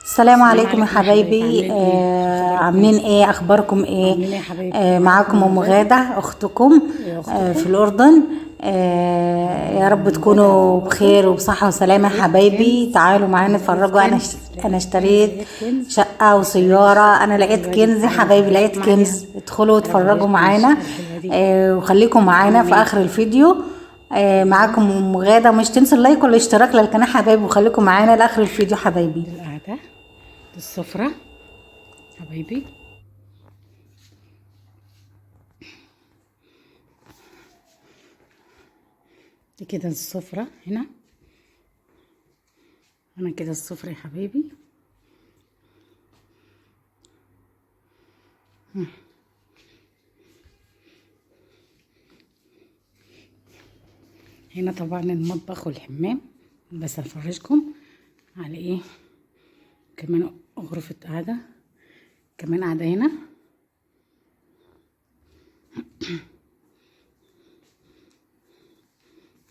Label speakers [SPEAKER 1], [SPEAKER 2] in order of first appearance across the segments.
[SPEAKER 1] السلام
[SPEAKER 2] السلام
[SPEAKER 1] عليكم يا
[SPEAKER 2] عليكم يا حبايبي،
[SPEAKER 1] حبايبي.
[SPEAKER 2] عاملين ايه؟
[SPEAKER 1] عاملين
[SPEAKER 2] اخباركم؟
[SPEAKER 1] ايه؟ اخباركم ايه؟
[SPEAKER 2] عاملين ايه يا حبايبي؟
[SPEAKER 1] معاكم
[SPEAKER 2] معاكم ام
[SPEAKER 1] ام
[SPEAKER 2] غاده.
[SPEAKER 1] غادة اختكم
[SPEAKER 2] إيه
[SPEAKER 1] في
[SPEAKER 2] اختكم.
[SPEAKER 1] الاردن. يا رب
[SPEAKER 2] ام غاده في
[SPEAKER 1] تكونوا
[SPEAKER 2] الاردن.
[SPEAKER 1] بخير وبصحة وسلامة يا
[SPEAKER 2] لقيت
[SPEAKER 1] حبايبي.
[SPEAKER 2] كنز
[SPEAKER 1] تعالوا معانا
[SPEAKER 2] لقيت
[SPEAKER 1] نتفرجوا.
[SPEAKER 2] كنز
[SPEAKER 1] انا
[SPEAKER 2] لقيت كنز
[SPEAKER 1] اشتريت
[SPEAKER 2] لقيت كنز.
[SPEAKER 1] شقة وسيارة. انا لقيت
[SPEAKER 2] الحلوه دي
[SPEAKER 1] كنز يا
[SPEAKER 2] تعالوا
[SPEAKER 1] حبايبي،
[SPEAKER 2] نفرجكم
[SPEAKER 1] لقيت
[SPEAKER 2] عليها.
[SPEAKER 1] كنز. ادخلوا
[SPEAKER 2] تعالوا
[SPEAKER 1] اتفرجوا
[SPEAKER 2] افرجكم على
[SPEAKER 1] معانا.
[SPEAKER 2] الشقه الحلوه دي.
[SPEAKER 1] وخليكم معانا في
[SPEAKER 2] امين.
[SPEAKER 1] اخر الفيديو.
[SPEAKER 2] ايوه.
[SPEAKER 1] معاكم ام غادة. مش تنسوا اللايك والاشتراك للقناة حبايبي، وخليكم معانا لاخر الفيديو حبايبي.
[SPEAKER 2] دي القعده، دي السفره حبايبي. دي كده السفره هنا. انا كده السفره يا حبايبي. هنا طبعا المطبخ والحمام، بس هفرجكم على ايه كمان. غرفة قعدة كمان، قاعدة هنا.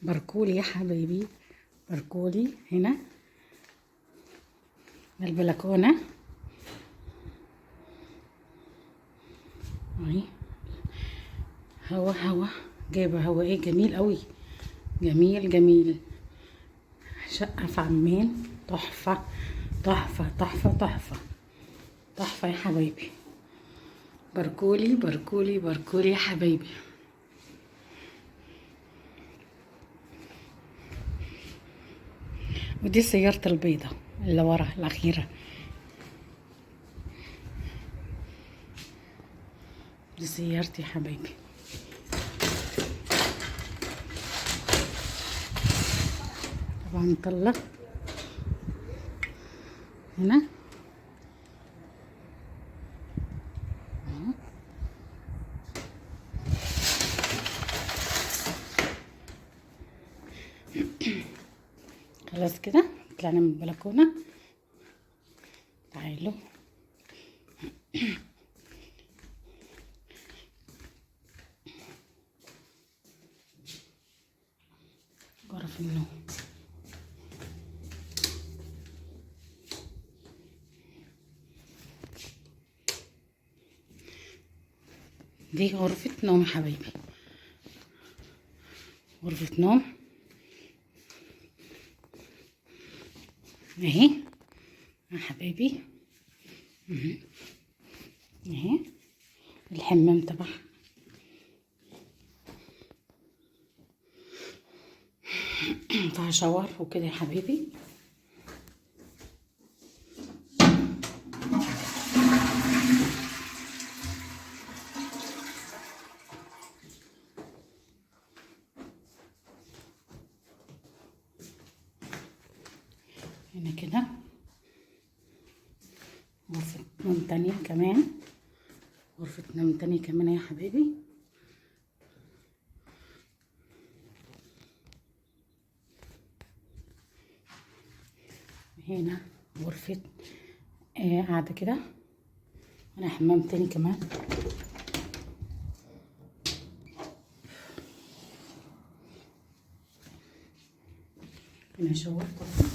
[SPEAKER 2] بركولي يا حبايبي، بركولي هنا. البلكونة اهي، هوا جايبة هوا ايه جميل قوي، جميل جميل. شقة في عمان، تحفة تحفة تحفة تحفة تحفة يا حبايبي. بركولي بركولي بركولي يا حبايبي. ودي سيارة البيضة اللي ورا الأخيرة، دي سيارتي يا حبايبي. طبعا نطلع هنا خلاص كده. طلعنا من البلكونة. تعالوا غرف النوم. دي غرفة نوم يا حبايبي، غرفة نوم اهي يا حبايبي. اهي الحمام تبعها. فيها شاور وكده يا حبايبي. هنا كده غرفة نوم تانية كمان، غرفة نوم تانية كمان يا حبايبي. هنا غرفة قاعدة كده. هنا حمام تاني كمان. هنا شاور طبعا.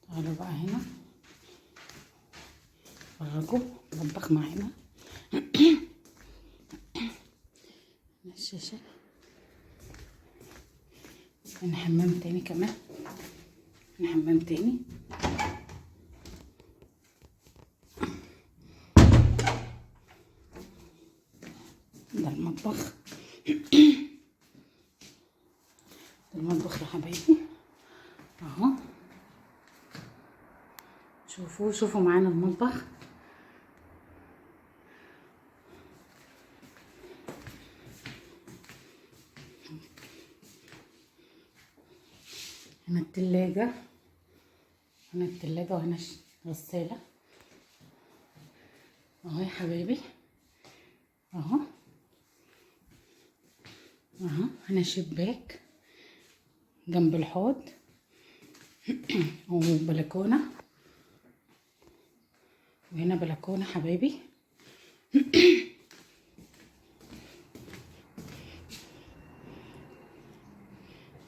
[SPEAKER 2] تعالوا بقى هنا فرجوا مطبخ معانا. الشاشة. هنا حمام تاني كمان، هنا حمام تاني. ده المطبخ. ده المطبخ يا حبايبي اهو. شوفوا معانا المطبخ. هنا التلاجة، هنا التلاجة وهنا غسالة اهو يا حبايبي اهو. اهو هنا شباك جنب الحوض وبلكونة، وهنا بلكونة حبايبي.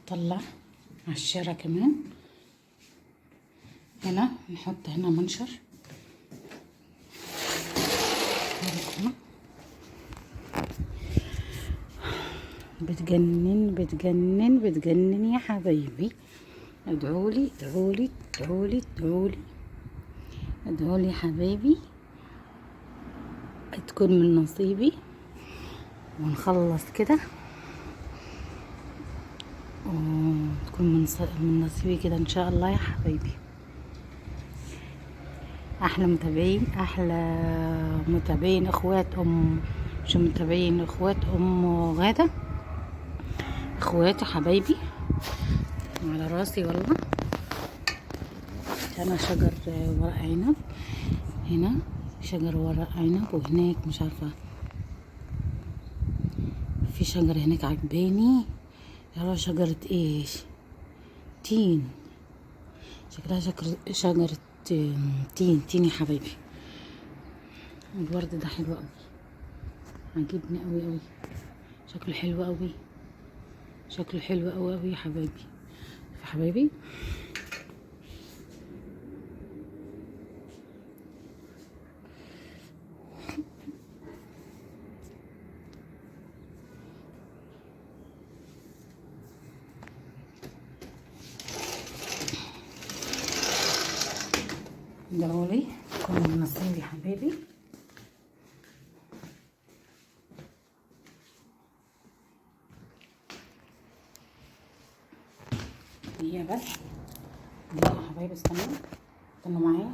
[SPEAKER 2] نطلع على الشارع كمان. هنا نحط هنا منشر بتجنن بتجنن بتجنن يا حبايبي. ادعولي ادعولي ادعولي ادعولي ادعولي يا حبايبي تكون من نصيبي ونخلص كده وتكون من نصيبي كده ان شاء الله يا حبايبي. احلى متابعين، احلى متابعين اخوات مش متابعين، اخوات غادة، اخواتي حبايبي على راسي والله. هنا شجر ورق عنب، هنا شجر ورق عنب، وهناك مش عارفة في شجر هناك عجباني، يا شجرة ايش، تين، شكلها شجرة تين يا حبايبي. الورد ده حلو قوي، عجبني قوي قوي، شكله حلو قوي، شكله حلو قوي قوي يا حبايبي. يا حبايبي ادعولي كل من نصيبي يا حبايبي. دقيقة بس، دقيقة يا حبايبي، استنوا معايا.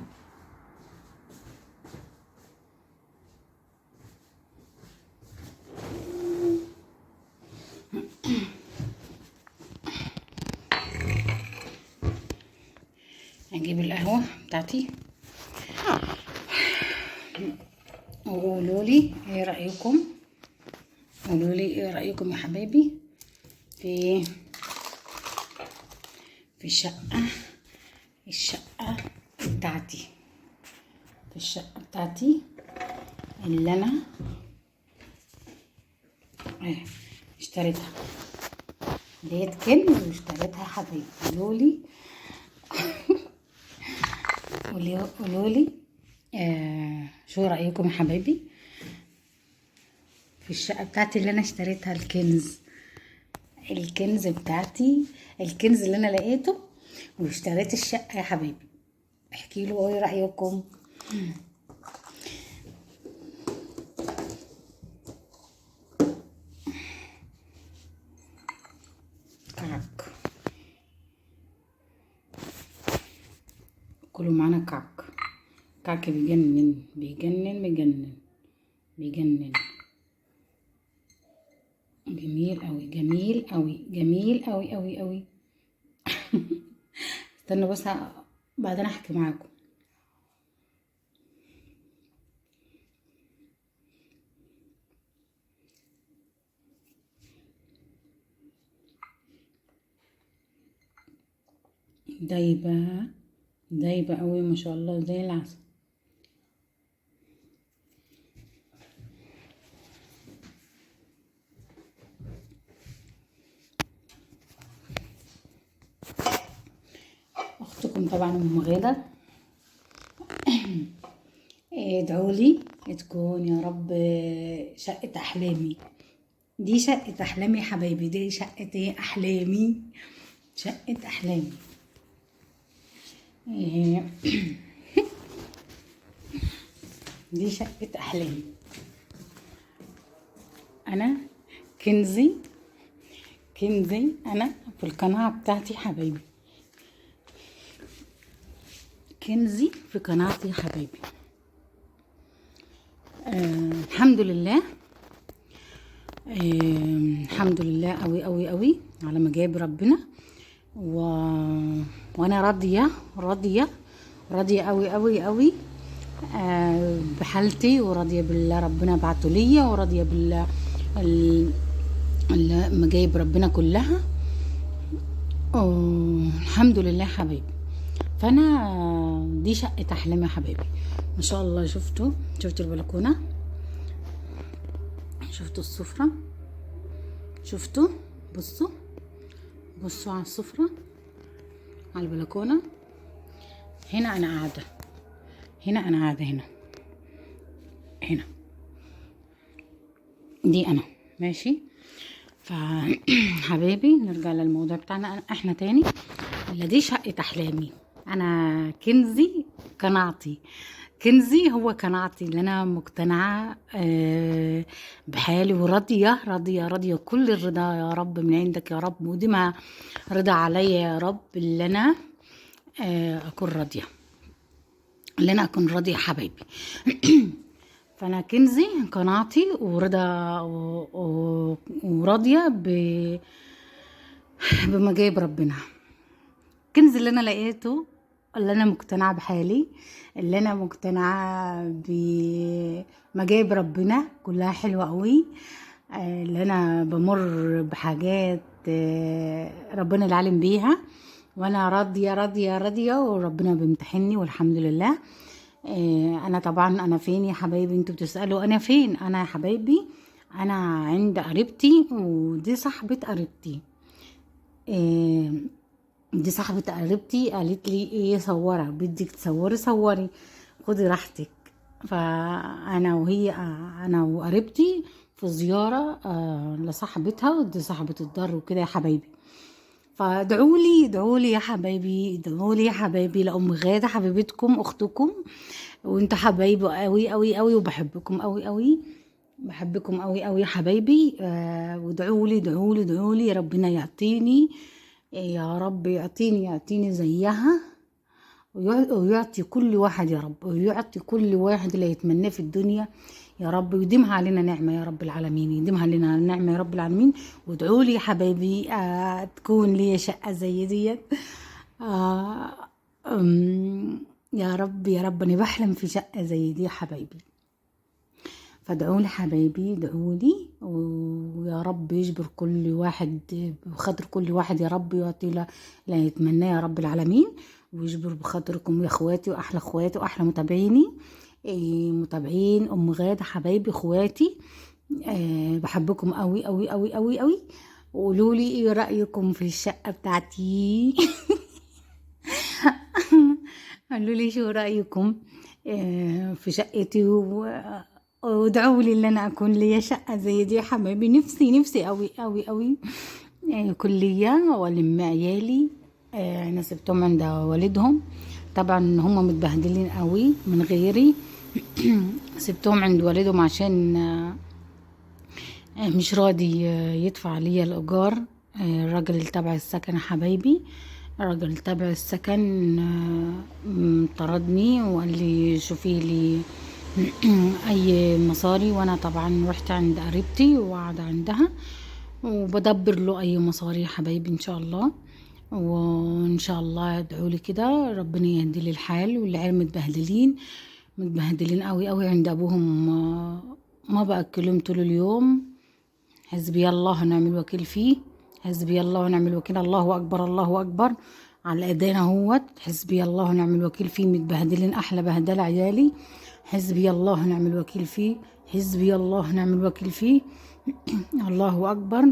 [SPEAKER 2] هجيب القهوة بتاعتي وقولولي ايه رأيكم، قولولي ايه رأيكم يا حبايبي في الشقة بتاعتي، في الشقة بتاعتي اللي انا اشتريتها. ديت كنز واشتريتها يا حبايبي. قولولي شو رأيكم يا حبايبي في الشقة بتاعتي اللي انا اشتريتها، الكنز بتاعتي، الكنز اللي انا لقيته واشتريت الشقة يا حبايبي. احكي له ايه رأيكم. كعك، كلوا معانا كعك. كعك بيجنن بيجنن بيجنن بيجنن، جميل قوي جميل قوي جميل قوي قوي قوي. استنوا بس بعدين احكي معاكم. دايبة قوي ما شاء الله زي العسل. اختكم طبعا ام غادة، ادعولي تكون يا رب شقة احلامي. دي شقة احلامي يا حبايبي، دي شقة ايه، احلامي، شقة احلامي. دي شقة احلامي. انا كنزي انا في القناعة بتاعتي حبايبي، كنزي في قناعتي يا حبايبي. الحمد لله، الحمد لله قوي قوي قوي على ما جاب ربنا، وانا راضيه قوي قوي قوي بحالتي، وراضيه بالله ربنا بعته ليا، وراضيه بالله ما جايب ربنا كلها. الحمد لله حبايبي. فانا دي شقه احلامي يا حبايبي ما شاء الله. شفتوا البلكونه، شفتوا السفره، شفتوا، بصوا على السفرة، على البلكونة. هنا انا قاعدة، هنا دي انا ماشي. فحبايبي نرجع للموضوع بتاعنا احنا تاني. اللي دي شقة احلامي، انا كنزي قناعتي، كنزي هو قناعتي اللي انا مقتنعة بحالي وراضية، راضية كل الرضا يا رب من عندك يا رب، وديما رضا عليا يا رب اللي انا اكون راضية، اللي انا اكون راضية حبايبي. فانا كنزي قناعتي ورضا وراضيه بما جايب ربنا. كنز اللي انا لقيته، اللي انا مقتنعه بحالي، اللي انا مقتنعه بما جايب ربنا، كلها حلوه قوي. اللي انا بمر بحاجات ربنا العالم بيها، وانا راضيه وربنا بيمتحني والحمد لله. انا طبعا انا فين يا حبايبي؟ انتوا بتسالوا انا فين. انا يا حبايبي انا عند قريبتي، ودي صاحبه قريبتي. دي صاحبه قريبتي قالت لي ايه، صوره، بدك تصوري صوري، خدي راحتك. فانا وهي انا وقريبتي في زياره لصاحبتها، ودي صاحبه الدار وكده يا حبايبي. فادعولي يا حبايبي، ادعولي يا حبايبي لأم غادة حبيبتكم اختكم، وانتوا حبايبي قوي وبحبكم قوي، بحبكم قوي يا حبايبي. وادعولي ربنا يعطيني يا رب، يعطيني زيها، ويعطي كل واحد يا رب، ويعطي كل واحد اللي يتمناه في الدنيا يا رب، ويديمها علينا نعمة يا رب العالمين، يديمها علينا نعمة يا رب العالمين. وادعوا لي يا حبايبي تكون لي شقة زي ديت. يا رب انا بحلم في شقة زي دي يا حبايبي. فادعوا لي حبايبي، ادعوا لي، ويا رب يجبر كل واحد بخاطر كل واحد يا رب، يعطي له لا يتمناه يا رب العالمين، ويجبر بخاطركم يا اخواتي واحلى اخواتي واحلى متابعيني. متابعين ام غادة حبايبي اخواتي، بحبكم قوي. وقولوا لي ايه رايكم في الشقه بتاعتي؟ قولوا لي شو رايكم في شقتي، وادعوا لي ان انا اكون لي شقه زي دي يا حبايبي. نفسي قوي كليه والم عيالي. انا سبتهم عند والدهم، طبعا هم متبهدلين قوي من غيري. سبتهم عند والدهم عشان مش راضي يدفع لي الايجار. الراجل تبع السكن يا حبايبي، الراجل تبع السكن طردني وقال لي شوفي لي اي مصاري، وانا طبعا رحت عند قريبتي وقاعده عندها وبدبر له اي مصاري يا حبايبي ان شاء الله. وان شاء الله ادعوا لي كده ربنا يهدي لي الحال. والعيال متبهدلين قوي عند ابوهم، ما باكلهم طول اليوم. حسبي الله ونعم الوكيل فيه، حسبي الله ونعم الوكيل. الله اكبر على ايدينا اهوت. حسبي الله ونعم الوكيل فيه، متبهدلين احلى بهدله عيالي. حسبي الله ونعم الوكيل فيه، حسبي الله ونعم الوكيل فيه. الله اكبر.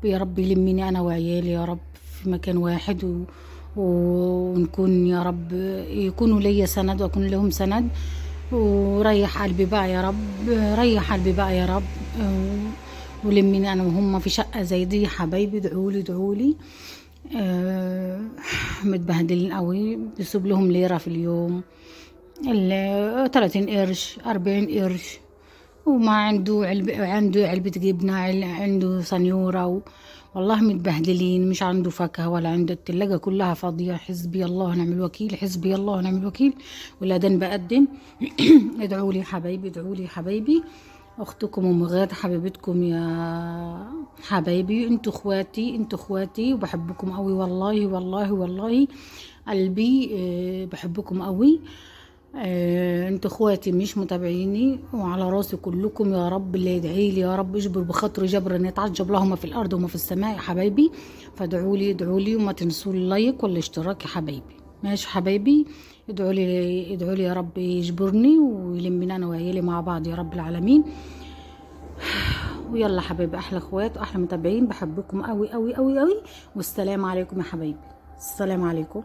[SPEAKER 2] يا رب يلمني انا وعيالي يا رب في مكان واحد، ونكون يا رب يكونوا ليا سند واكون لهم سند. وريح قلبي بقى يا رب، ريح قلبي بقى يا رب، ولمني انا وهم في شقه زي دي يا حبايبي. ادعولي. متبهدلين قوي، بيسيب لهم ليره في اليوم، 30 قرش 40 قرش، وما عنده علبة جبنة، عنده سنيورة والله متبهدلين، مش عنده فاكهة ولا عنده، التلاجة كلها فاضية. حسبي الله ونعم الوكيل، حسبي الله ونعم الوكيل. والأذان بقدم. ادعوا لي حبايبي، اختكم ام غادة حبيبتكم يا حبايبي. انتوا اخواتي وبحبكم قوي والله قلبي بحبكم قوي. انتوا اخواتي مش متابعيني، وعلى راسي كلكم يا رب. اللي يدعي لي يا رب اجبر بخاطري جبرا يتعجب لهما في الارض وما في السماء يا حبايبي. فادعوا لي وما تنسوا اللايك والاشتراك يا حبايبي. ماشي حبايبي، ادعوا لي يا رب يجبرني ويلمنا انا وعيالي مع بعض يا رب العالمين. ويلا حبايبي، احلى اخوات واحلى متابعين، بحبكم قوي قوي قوي قوي، والسلام عليكم يا حبايبي، السلام عليكم.